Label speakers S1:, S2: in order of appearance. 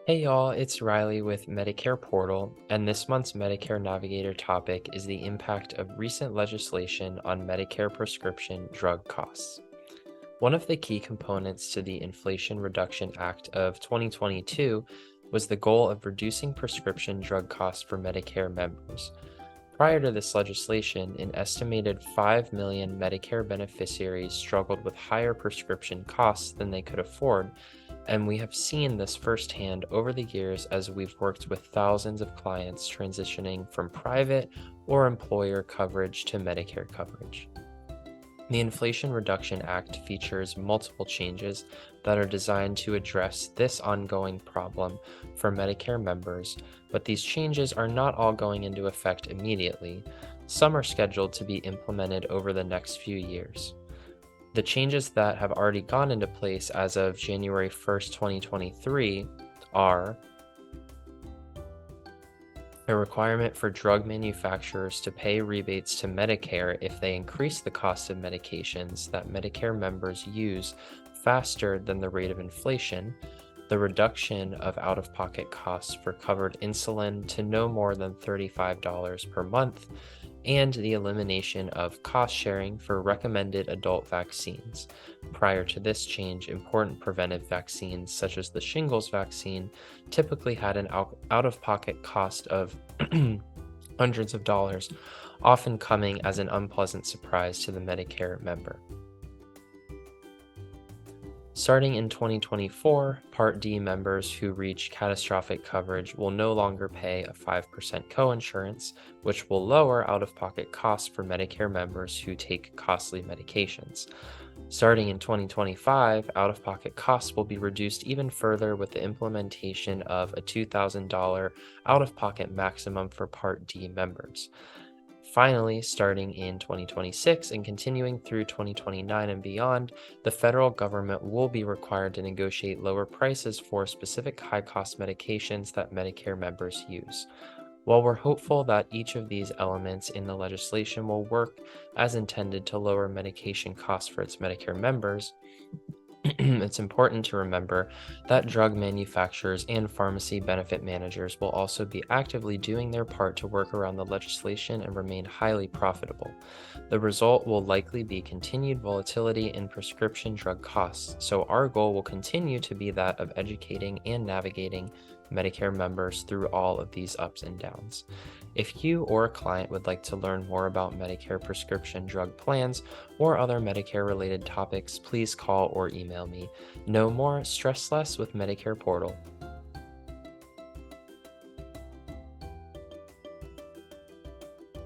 S1: Hey y'all, it's Riley with Medicare Portal, and this month's Medicare Navigator topic is the impact of recent legislation on Medicare prescription drug costs. One of the key components to the Inflation Reduction Act of 2022 was the goal of reducing prescription drug costs for Medicare members. Prior to this legislation, an estimated 5 million Medicare beneficiaries struggled with higher prescription costs than they could afford, and we have seen this firsthand over the years as we've worked with thousands of clients transitioning from private or employer coverage to Medicare coverage. The Inflation Reduction Act features multiple changes that are designed to address this ongoing problem for Medicare members, but these changes are not all going into effect immediately. Some are scheduled to be implemented over the next few years. The changes that have already gone into place as of January 1st, 2023 are a requirement for drug manufacturers to pay rebates to Medicare if they increase the cost of medications that Medicare members use faster than the rate of inflation, the reduction of out-of-pocket costs for covered insulin to no more than $35 per month, and the elimination of cost sharing for recommended adult vaccines. Prior to this change, important preventive vaccines such as the shingles vaccine typically had an out of pocket cost of hundreds of dollars, often coming as an unpleasant surprise to the Medicare member. Starting in 2024, Part D members who reach catastrophic coverage will no longer pay a 5% coinsurance, which will lower out of pocket costs for Medicare members who take costly medications. Starting in 2025, out of pocket costs will be reduced even further with the implementation of a $2,000 out of pocket maximum for Part D members. Finally, starting in 2026 and continuing through 2029 and beyond, the federal government will be required to negotiate lower prices for specific high cost medications that Medicare members use. While we're hopeful that each of these elements in the legislation will work as intended to lower medication costs for its Medicare members, it's important to remember that drug manufacturers and pharmacy benefit managers will also be actively doing their part to work around the legislation and remain highly profitable. The result will likely be continued volatility in prescription drug costs, so our goal will continue to be that of educating and navigating Medicare members through all of these ups and downs. If you or a client would like to learn more about Medicare prescription drug plans or other Medicare related topics, please call or email me. Know more, stress less with Medicare Portal.